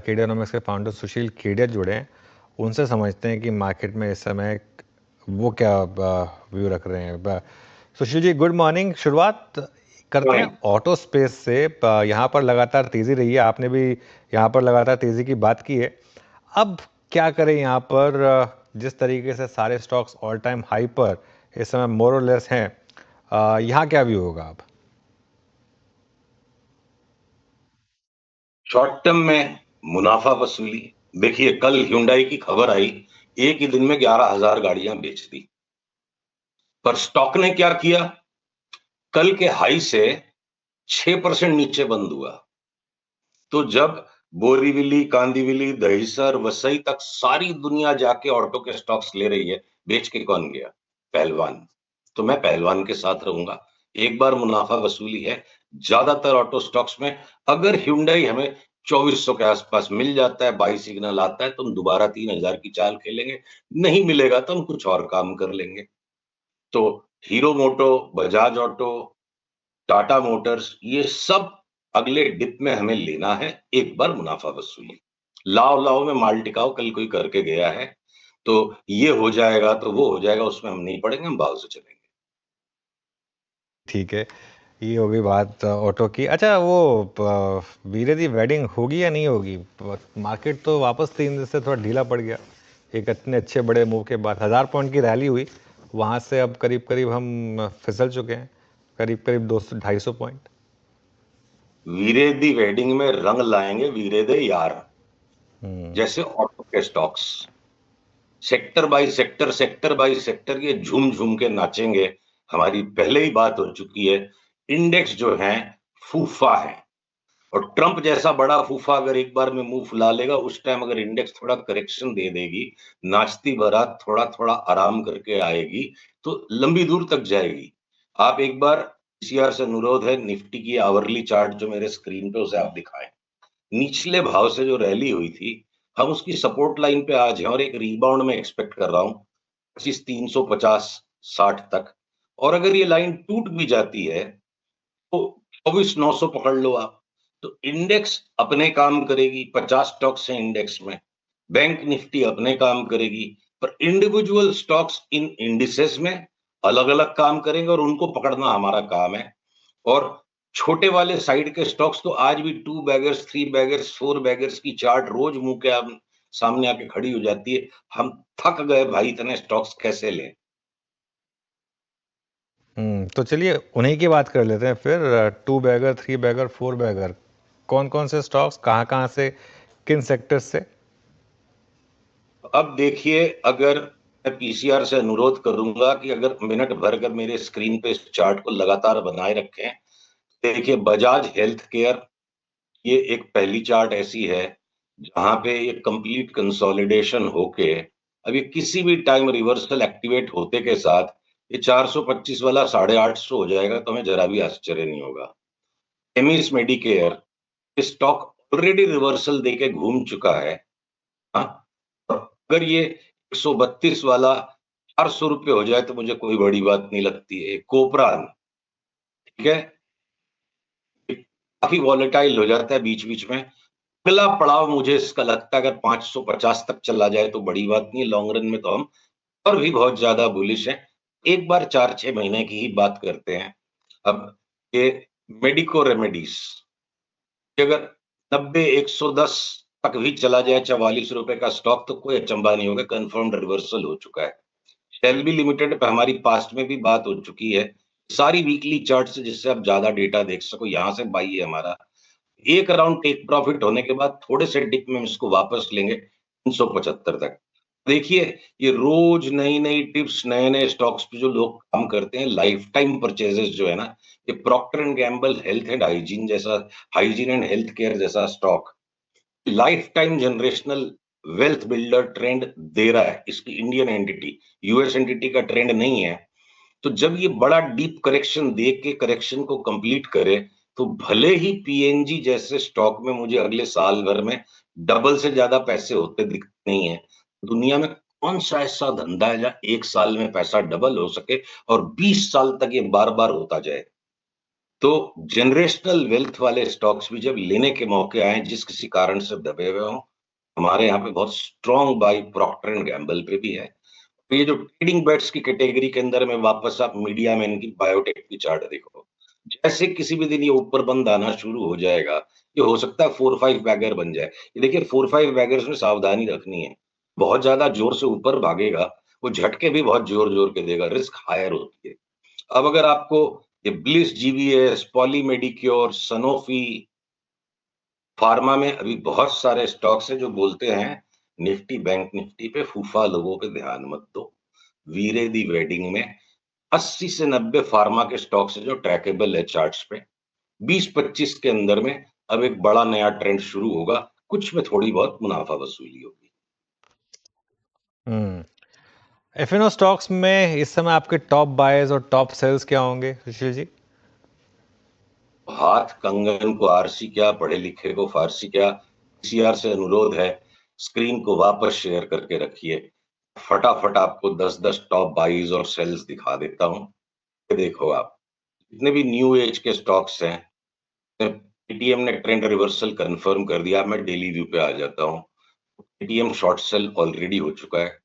केडियानोमिक्स के फाउंडर सुशील केडिया जुड़े हैं। उनसे समझते हैं कि मार्केट में इस समय वो क्या व्यू रख रहे हैं। Sushil ji, good morning. शुरुआत करते हैं ऑटो स्पेस से। यहाँ पर लगातार तेजी रही है, आपने भी यहाँ पर लगातार तेजी की बात की है। अब क्या करें यहाँ पर, जिस तरीके से सारे स्टॉक्स ऑल टाइम हाई पर इस समय मोर और लेस हैं, यहाँ क्या व्यू होगा अब? शॉर्ट टर्म में मुनाफा वसूली। देखिए, कल ह्युंडई की खबर आई, एक ही दिन में 11,000 गाड़ियां बेच दी। पर स्टॉक ने क्या किया? कल के हाई से 6% नीचे बंद हुआ। तो जब बोरीवली, कांदिवली, दहिसर, वसई तक सारी दुनिया जाके ऑटो के स्टॉक्स ले रही है, बेच के कौन गया? पहलवान। तो मैं पहलवान के साथ रहूंगा। एक बार मुनाफा वसूली है ज्यादातर ऑटो स्टॉक्स में। अगर ह्युंडई हमें 2400 के आसपास मिल जाता है, बाई सिग्नल आता है, तो हम दोबारा 3000 की चाल खेलेंगे। नहीं मिलेगा तो हम कुछ और काम कर लेंगे। तो हीरो मोटो, बजाज ऑटो, टाटा मोटर्स, ये सब अगले डिप में हमें लेना है। एक बार मुनाफा वसूली, लाओ लाओ में माल टिकाओ कल कोई करके गया है, तो ये हो जाएगा तो वो हो जाएगा, उसमें हम नहीं पड़ेंगे, हम भाव से चलेंगे। ठीक है, ये हो गई बात ऑटो की। अच्छा, वो वीरे दी वेडिंग होगी या नहीं होगी? मार्केट तो वापस 3 दिन से थोड़ा ढीला पड़ गया। एक इतने अच्छे बड़े मूव के बाद 1000 पॉइंट की रैली हुई, वहां से अब करीब करीब हम फिसल चुके हैं, करीब करीब 200-250 पॉइंट। वीरे दी वेडिंग में रंग लाएंगे वीरे दे यार, जैसे ऑटो के stocks sector by sector, sector by sector ये झूम झूम के नाचेंगे। हमारी पहले ही बात हो चुकी है, इंडेक्स जो है फूफा है, और ट्रंप जैसा बड़ा फूफा अगर एक बार में मुंह फुला लेगा, उस टाइम अगर इंडेक्स थोड़ा करेक्शन दे देगी, नाचती बारात थोड़ा थोड़ा आराम करके आएगी, तो लंबी दूर तक जाएगी। आप एक बार पीसीआर से अनुरोध है, निफ्टी की आवरली चार्ट जो मेरे स्क्रीन पे, उसे आप दिखाएं। निचले भाव से जो रैली हुई थी, हम उसकी सपोर्ट लाइन पे आज हैं, और एक रीबाउंड में एक्सपेक्ट कर रहा हूं 25,350-60 तक। और अगर ये लाइन टूट भी जाती है तो 24,900 पकड़ लो आप। तो इंडेक्स अपने काम करेगी, 50 स्टॉक्स हैं इंडेक्स में, बैंक निफ्टी अपने काम करेगी, पर इंडिविजुअल स्टॉक्स इन इंडिसेस में अलग अलग काम करेंगे, और उनको पकड़ना हमारा काम है। और छोटे वाले साइड के स्टॉक्स तो आज भी 2 बैगर्स, 3 बैगर्स, 4 बैगर्स की चार्ट रोज मुंह के सामने आके खड़ी हो जाती है। हम थक गए भाई, इतने स्टॉक्स कैसे लें? तो चलिए उन्हीं की बात कर लेते हैं फिर। 2 बैगर, 3 बैगर, 4 बैगर, कौन कौन से स्टॉक्स, कहाँ कहाँ से, किन सेक्टर्स से? अब देखिए, अगर मैं पीसीआर से अनुरोध करूंगा कि अगर मिनट भर अगर मेरे स्क्रीन पे इस चार्ट को लगातार बनाए रखें। देखिए, बजाज हेल्थ केयर, ये एक पहली चार्ट ऐसी है जहां पे ये कंप्लीट कंसोलिडेशन होके अब ये किसी भी टाइम रिवर्सल एक्टिवेट होते के साथ ये 425 वाला 850 हो जाएगा, तो हमें जरा भी आश्चर्य नहीं होगा। Amiss Medicare, stock already reversal देके घूम चुका है। हाँ, अगर ये 132 वाला 400 रुपये हो जाए तो मुझे कोई बड़ी बात नहीं लगती है। कोपरान, ठीक है, काफी वॉलेटाइल हो जाता है बीच बीच में। अगला पड़ाव मुझे इसका लगता है अगर 550 तक चला जाए तो बड़ी बात नहीं है, लॉन्ग रन में तो हम और भी बहुत ज्यादा बुलिश है। एक बार 4-6 महीने की ही बात करते हैं। अब ये मेडिको रेमेडीज, अगर 90-110 तक भी चला जाए, 44 रुपए का स्टॉक, तो कोई अचंभा नहीं होगा, कंफर्म्ड रिवर्सल हो चुका है। शेल बी लिमिटेड पे हमारी पास्ट में भी बात हो चुकी है। सारी वीकली चार्ट से, जिससे आप ज्यादा डेटा देख सको, यहां से बाई है हमारा। एक राउंड टेक प्रॉफिट होने के बाद थोड़े से डिप में हम इसको वापस लेंगे 375 तक। देखिए, ये रोज नई नई टिप्स, नए नए स्टॉक्स पे जो लोग काम करते हैं, लाइफ टाइम परचेजेस जो है ना, ये Procter and Gamble health and hygiene जैसा, हाइजीन एंड हेल्थ केयर जैसा stock life time generational wealth builder trend दे रहा है। इसकी इंडियन एंटिटी, यूएस एंटिटी का ट्रेंड नहीं है। तो जब ये बड़ा डीप करेक्शन दे के करेक्शन को कंप्लीट करे, तो भले ही पीएनजी जैसे स्टॉक में मुझे अगले साल भर में डबल से ज्यादा पैसे होते दिखते नहीं है। दुनिया में कौन सा ऐसा धंधा है जहां एक साल में पैसा डबल हो सके और 20 साल तक ये बार बार होता जाए? तो जनरेशनल वेल्थ वाले स्टॉक्स भी जब लेने के मौके आए, जिस किसी कारण से दबे हुए हों, हमारे यहाँ पे बहुत strong buy Procter and Gamble पे भी है। तो ये जो ट्रेडिंग बेट्स की कैटेगरी के अंदर में वापस आप मीडिया मैन की बायोटेक की चार्ट देखो। जैसे किसी भी दिन ये ऊपर बंद आना शुरू हो जाएगा, ये हो सकता है 4-5 बैगर बन जाए। ये देखिए 4-5 बैगर्स में सावधानी रखनी है। बहुत ज़्यादा ज़ोर से ऊपर भागेगा, वो झटके भी बहुत ज़ोर-ज़ोर के देगा, रिस्क हायर होती है। अब अगर आपको ये Bliss, GVS, Poly Medicure, Sanofi, pharma में अभी बहुत सारे स्टॉक्स हैं जो बोलते हैं निफ्टी बैंक निफ्टी पे फूफा लोगों पे ध्यान मत दो। वीरे दी वेडिंग में 80 से 90 फार्मा के स्टॉक्स हैं जो ट्रैकेबल है चार्ट्स पे। 20-25 के अंदर में अब एक बड़ा नया ट्रेंड शुरू होगा। कुछ में थोड़ी बहुत मुनाफा वसूली होगी। एफएनओ स्टॉक्स में इस समय आपके टॉप बायर्स और टॉप सेल्स क्या होंगे सुशील जी? हाथ कंगन को आरसी क्या, पढ़े लिखे को फारसी क्या। सीआर से अनुरोध है, स्क्रीन को वापस शेयर करके रखिए। फटाफट आपको 10-10 टॉप बाइज और सेल्स दिखा देता हूँ। ये देखो आप, जितने भी न्यू एज के स्टॉक्स हैं, पेटीएम ने ट्रेंड रिवर्सल कंफर्म कर दिया। मैं डेली व्यू पे आ जाता हूँ। पेटीएम शॉर्ट सेल ऑलरेडी हो चुका है।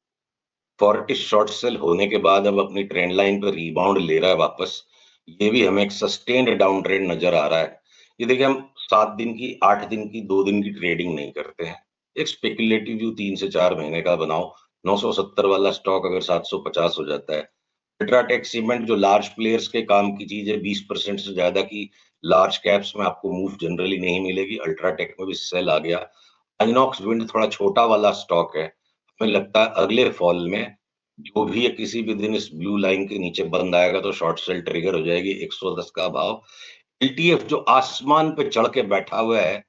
फोर्टिस शॉर्ट सेल होने के बाद अब अपनी ट्रेंड लाइन पर रिबाउंड ले रहा है वापस। ये भी हमें एक सस्टेन्ड डाउन ट्रेंड नजर आ रहा है। ये देखिए हम 7 दिन की, 8 दिन की, 2 दिन की ट्रेडिंग नहीं करते हैं। एक स्पेकुलेटिव व्यू 3 से 4 महीने का बनाओ। 970 वाला स्टॉक अगर 750 हो जाता है। अल्ट्राटेक सीमेंट जो लार्ज प्लेयर्स के काम की चीज है, 20% से ज्यादा की लार्ज कैप्स में आपको मूव जनरली नहीं मिलेगी। अल्ट्राटेक में भी सेल आ गया। आइनॉक्स विंड थोड़ा छोटा वाला स्टॉक है। हमें लगता है अगले फॉल में जो भी है किसी भी दिन इस ब्लू लाइन के नीचे बंद आएगा तो शॉर्ट सेल ट्रिगर हो जाएगी। 110 का भाव। एलटीएफ जो आसमान पे चढ़ के बैठा हुआ है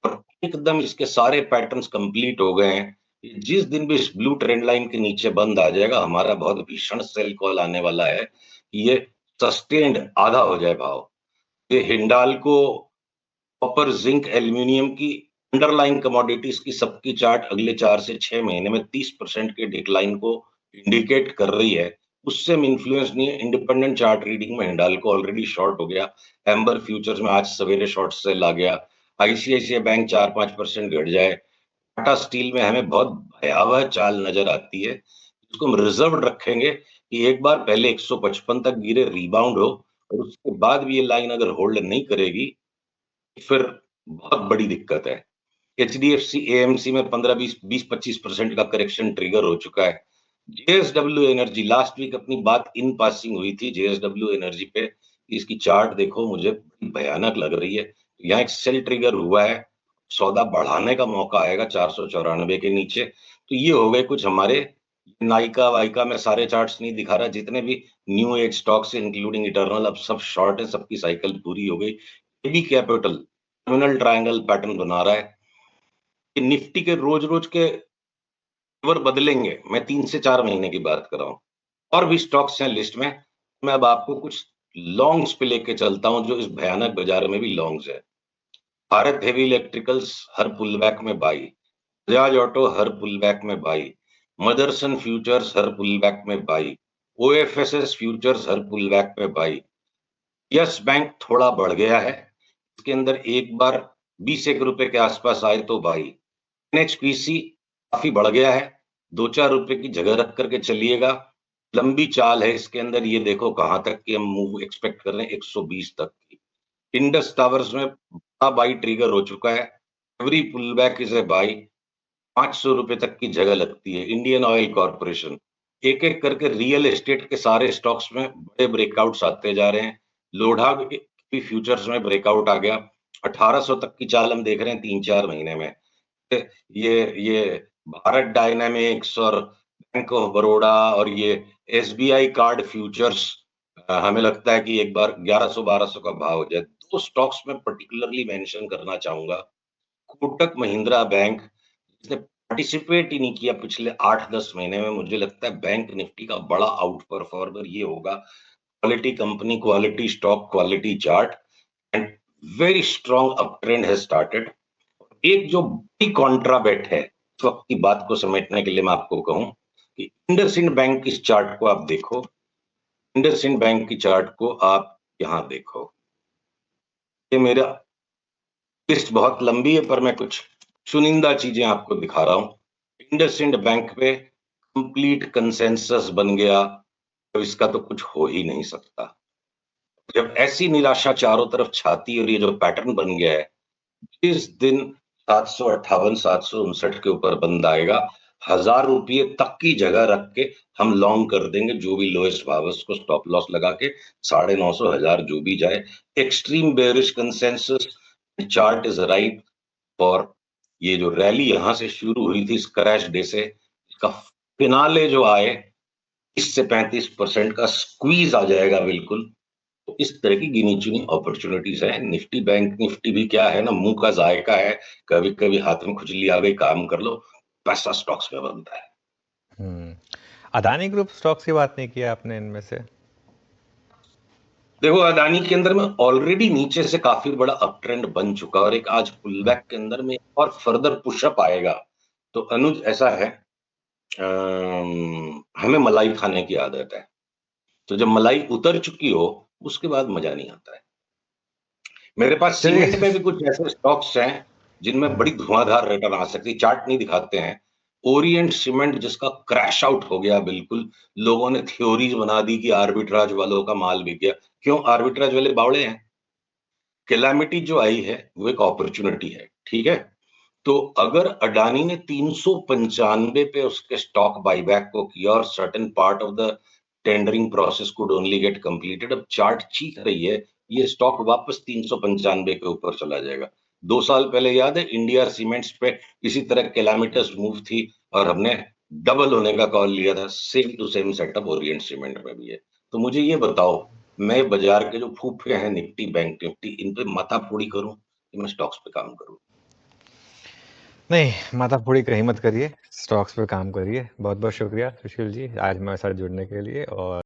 और एकदम इसके सारे पैटर्न्स कंप्लीट हो गए हैं। जिस दिन भी इस ब्लू ट्रेंड लाइन के नीचे बंद आ जाएगा, हमारा बहुत भीषण सेल कॉल आने वाला है कि ये सस्टेन्ड आधा हो जाए भाव। ये हिंडाल्को, कॉपर, जिंक, एल्यूमीनियम की अंडरलाइन कमोडिटीज की सबकी चार्ट अगले 4 से 6 महीने में 30% के डिक्लाइन को इंडिकेट कर रही है। उससे हम इन्फ्लुएंस नहीं है। इंडिपेंडेंट चार्ट रीडिंग में हिंडाल्को ऑलरेडी शॉर्ट हो गया। एम्बर फ्यूचर्स में आज सवेरे शॉर्ट सेल आ गया। आईसीआईसीआई बैंक 4-5% घट जाए। टाटा स्टील में हमें बहुत भयावह चाल नजर आती है। इसको हम रिजर्व रखेंगे कि एक बार पहले 155 तक गिरे, रिबाउंड हो, और उसके बाद भी ये लाइन अगर होल्ड नहीं करेगी फिर बहुत बड़ी दिक्कत है। एचडीएफसी एएमसी में 15-20, 20-25% का करेक्शन ट्रिगर हो चुका है। जेएसडब्ल्यू एनर्जी लास्ट वीक अपनी बात इन पासिंग हुई थी जेएसडब्ल्यू एनर्जी पे। इसकी चार्ट देखो, मुझे भयानक लग रही है। यहाँ एक सेल ट्रिगर हुआ है, सौदा बढ़ाने का मौका आएगा 494 के नीचे। तो ये हो गए कुछ हमारे नाइका वाइका में सारे चार्ट्स नहीं दिखा रहा। जितने भी new age stocks including Eternal अब सब शॉर्ट है, सबकी साइकिल पूरी हो गई। AB Capital terminal triangle pattern बना रहा है कि निफ्टी के रोज-रोज के फ़ेवर बदलेंगे। मैं 3 से 4 महीने की बात कर रहा हूँ। और भी स्टॉक्स हैं लिस्ट में। मैं अब आपको कुछ लॉन्ग्स पे लेके चलता हूँ जो इस भयानक बाजार में भी लॉन्ग्स है। भारत हेवी इलेक्ट्रिकल्स हर पुलबैक में बाई। बजाज ऑटो हर पुलबैक में बाई। मदरसन फ्यूचर्स हर पुलबैक में बाई। ओएफएसएस फ्यूचर्स हर पुलबैक में बाई। यस बैंक थोड़ा बढ़ गया है। इसके अंदर एक बार 20 एक रुपए के आसपास आए तो भाई। एनएचपीसी काफी बढ़ गया है। 2-4 रुपए की जगह रख करके चलिएगा। लंबी चाल है इसके अंदर। ये देखो कहां तक की हम मूव एक्सपेक्ट कर रहे हैं, 120 तक की। इंडस टावर्स में बड़ा बाई ट्रिगर हो चुका है। Every pull back is a buy. 500 रुपए तक की जगह लगती है। इंडियन ऑयल कॉर्पोरेशन, एक एक करके रियल एस्टेट के सारे स्टॉक्स में बड़े ब्रेकआउट्स आते जा रहे हैं। लोढ़ा भी फ्यूचर्स में ब्रेकआउट आ गया। 1800 तक की चाल हम देख रहे हैं 3-4 महीने में। ये भारत डायनामिक्स और बैंक ऑफ बड़ौदा और ये एसबीआई कार्ड फ्यूचर्स, हमें लगता है कि एक बार 1100-1200 का भाव हो जाए। दो स्टॉक्स में पर्टिकुलरली मेंशन करना चाहूंगा। कोटक महिंद्रा बैंक, जिसने पार्टिसिपेट ही नहीं किया पिछले 8-10 महीने में। मुझे लगता है बैंक निफ्टी का बड़ा आउट परफॉर्मर ये होगा। Quality company, quality stock, quality chart and very strong up trend has started. एक जो बड़ी कॉन्ट्रा बेट है इस वक्त की बात को समेटने के लिए मैं आपको कहूं कि इंडसइंड बैंक की इस चार्ट को आप देखो। इंडसइंड बैंक की चार्ट को आप यहां देखो। ये मेरा लिस्ट बहुत लंबी है, पर मैं कुछ चुनिंदा चीजें आपको दिखा रहा हूँ। इंडसइंड बैंक पे कंप्लीट कंसेंसस बन गया, तो इसका तो कुछ हो ही नहीं सकता। जब ऐसी निराशा चारों तरफ छाती और ये जो पैटर्न बन गया है, जिस दिन 758 759 के ऊपर बंद आएगा, 1000 रुपये तक की जगह रख के हम लॉन्ग कर देंगे, जो भी लोएस्ट भाव है उसको स्टॉप लॉस लगा के 950 1000 जो भी जाए। Extreme bearish consensus, chart is right for ये जो रैली यहां से शुरू हुई थी क्रैश डे से, इसका फिनाले जो आए, 30 से 35% का स्क्वीज आ जाएगा बिल्कुल। तो इस तरह की गिनी चुनी अपॉर्चुनिटीज है। निफ्टी बैंक निफ्टी भी क्या है ना, मुंह का जायका है। कभी कभी हाथ में खुजली आ गई, काम कर लो, पैसा स्टॉक्स में बनता है। अदानी ग्रुप स्टॉक्स की बात नहीं किया आपने इनमें से। देखो, अदानी के अंदर में ऑलरेडी नीचे से काफी बड़ा अप ट्रेंड बन चुका, और एक आज पुल बैक के अंदर में और फर्दर पुशअप आएगा। तो अनुज ऐसा है, हमें मलाई खाने की आदत है, तो जब मलाई उतर चुकी हो उसके बाद मजा नहीं आता है। मेरे पास चलिए। सीमेंट में भी कुछ ऐसे स्टॉक्स हैं जिनमें बड़ी धुआंधार रिटर्न आ सकती है। चार्ट नहीं दिखाते हैं। ओरिएंट सीमेंट जिसका क्रैश आउट हो गया बिल्कुल, लोगों ने थ्योरीज बना दी कि आर्बिट्राज वालों का माल बिक गया। क्यों? आर्बिट्राज वाले बावड़े हैं। कैलामिटी जो आई है वो एक अपॉर्चुनिटी है, ठीक है। तो अगर अडानी ने 395 पे उसके स्टॉक बाईबैक को किया और certain part of the tendering process could only get completed, अब चार्ट चीख रही है, ये स्टॉक वापस 395 के ऊपर चला जाएगा। 2 साल पहले याद है इंडिया सीमेंट्स पे इसी तरह कैलामिटस मूव थी, और हमने डबल होने का कॉल लिया था। Same to same setup Orient Cement में भी है। तो मुझे ये बताओ, मैं बाजार के जो फूफे हैं निफ्टी बैंक निफ्टी, इन पे माथा फोड़ी करूं कि मैं स्टॉक्स पे काम करूं? नहीं, माथा-फोड़ी कहीं मत करिए, स्टॉक्स पे काम करिए। बहुत-बहुत शुक्रिया सुशील जी, आज हमारे साथ जुड़ने के लिए। और